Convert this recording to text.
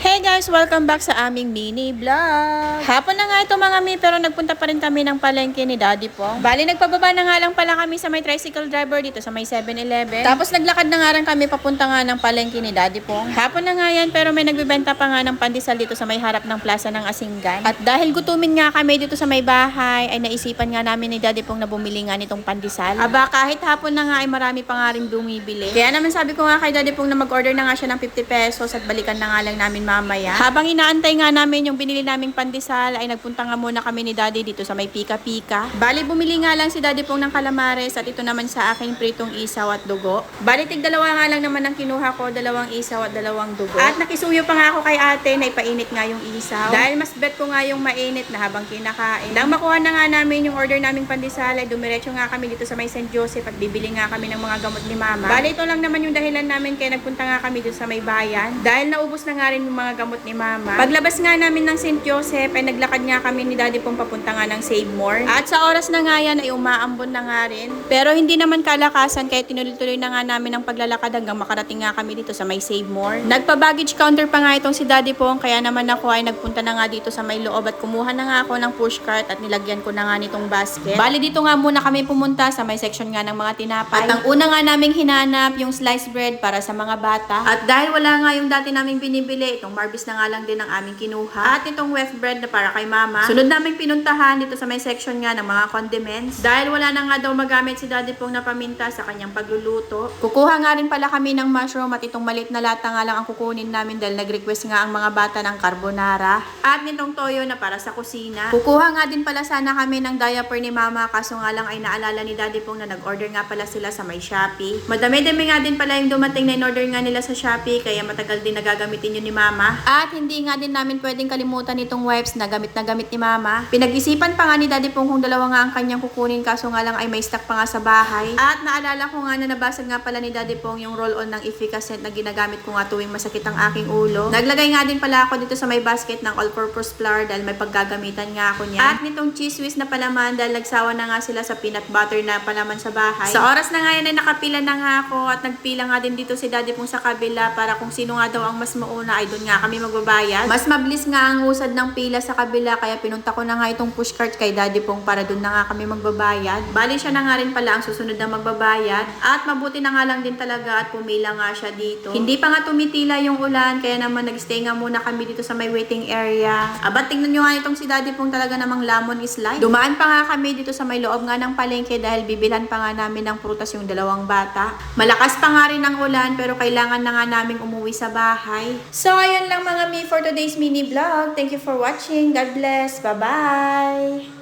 Hey guys! Welcome back sa aming mini vlog. Hapon na nga ito mga mi, pero nagpunta pa rin kami ng palengke ni Daddy Pong. Bali, nagpababa na nga lang pala kami sa may tricycle driver dito sa may 7-Eleven. Tapos naglakad na nga rin kami papunta nga ng palengke ni Daddy Pong. Hapon na nga yan, pero may nagbibenta pa nga ng pandesal dito sa may harap ng plaza ng Asinggan. At dahil gutumin nga kami dito sa may bahay, ay naisipan nga namin ni Daddy Pong na bumili nga nitong pandesal. Aba, kahit hapon na nga ay marami pa nga rin bumibili. Kaya naman sabi ko nga kay Daddy Pong na mag-order na nga siya ng 50 pesos at balikan na nga lang namin mamaya. Habang inaantay nga namin yung binili naming pandesal, ay nagpunta nga muna kami ni Daddy dito sa may pika-pika. Bali, bumili nga lang si Daddy Pong ng calamares at ito naman sa akin pritong isaw at dugo. Bali, tig-dalawa nga lang naman ang kinuha ko, 2 isaw at 2 dugo. At nakisuyo pa nga ako kay ate na ipainit nga yung isaw. Dahil mas bet ko nga yung mainit na habang kinakain. Nang makuha na nga namin yung order naming pandesal, ay dumiretso nga kami dito sa may St. Joseph at bibili nga kami ng mga gamot ni Mama. Bali, ito lang naman yung dahilan namin kaya nagpunta nga kami dito sa may bayan. Dahil naubos na nga rin yung mga gamot ni Mama. Paglabas nga namin ng St. Joseph ay naglakad nga kami ni Daddy Pong papunta nga ng Save More. At sa oras na nga yan ay umaambon na nga rin. Pero hindi naman kalakasan kaya tinuloy-tuloy na nga namin ang paglalakad hanggang makarating nga kami dito sa may Save More. Nagpa-baggage counter pa nga itong si Daddy Pong kaya naman ako ay nagpunta na nga dito sa may loob at kumuha na nga ako ng pushcart at nilagyan ko na nga nitong basket. Bali dito nga muna kami pumunta sa may section nga ng mga tinapay. At ang una nga naming hinanap yung sliced bread para sa mga bata. At dahil wala nga yung dati naming binibili, itong Barbies na nga lang din ang aming kinuha. At itong weft bread na para kay Mama. Sunod naming pinuntahan dito sa may section nga ng mga condiments. Dahil wala na nga daw magamit si Daddy Pong na paminta sa kanyang pagluluto. Kukuha nga rin pala kami ng mushroom at itong maliit na lata nga lang ang kukunin namin dahil nag-request nga ang mga bata ng carbonara. At nitong toyo na para sa kusina. Kukuha nga din pala sana kami ng diaper ni Mama kaso nga lang ay naalala ni Daddy Pong na nag-order nga pala sila sa may Shopee. Madami-dami nga din pala yung dumating na in-order nga nila sa Shopee kaya matagal din nagagamitin yun ni Mama. At hindi nga din namin pwedeng kalimutan itong wipes na gamit ni Mama. Pinag-isipan pa nga ni Daddy Pong kung dalawa nga ang kanyang kukunin kaso nga lang ay may stock pa nga sa bahay. At naalala ko nga na nabasag nga pala ni Daddy Pong yung roll-on ng efficacent na ginagamit ko nga tuwing masakit ang aking ulo. Naglagay nga din pala ako dito sa may basket ng all-purpose flour dahil may paggagamitan nga ako niya. At nitong cheese whiz na palaman dahil nagsawa na nga sila sa peanut butter na palaman sa bahay. Sa oras na nga yan ay nakapila na nga ako at nagpila nga din dito si Daddy Pong sa kabila para kung sino nga daw ang mas mauna ay doon nga kami magbabayad. Mas mabilis nga ang usad ng pila sa kabila kaya pinunta ko na nga itong pushcart kay Daddy Pong para doon na nga kami magbabayad. Bali siya na nga rin pala ang susunod na magbabayad at mabuti na nga lang din talaga at pumila nga siya dito. Hindi pa nga tumitila yung ulan kaya naman nagstay nga muna kami dito sa may waiting area. Aba, tingnan nyo nga itong si Daddy Pong talaga namang lemon is life. Dumaan pa nga kami dito sa may loob nga ng palengke dahil bibilhan pa nga namin ng prutas yung dalawang bata. Malakas pa nga rin ang ulan pero kailangan na nga namin umuwi sa bahay. So ayun lang mga mi for today's mini vlog. Thank you for watching. God bless. Bye-bye!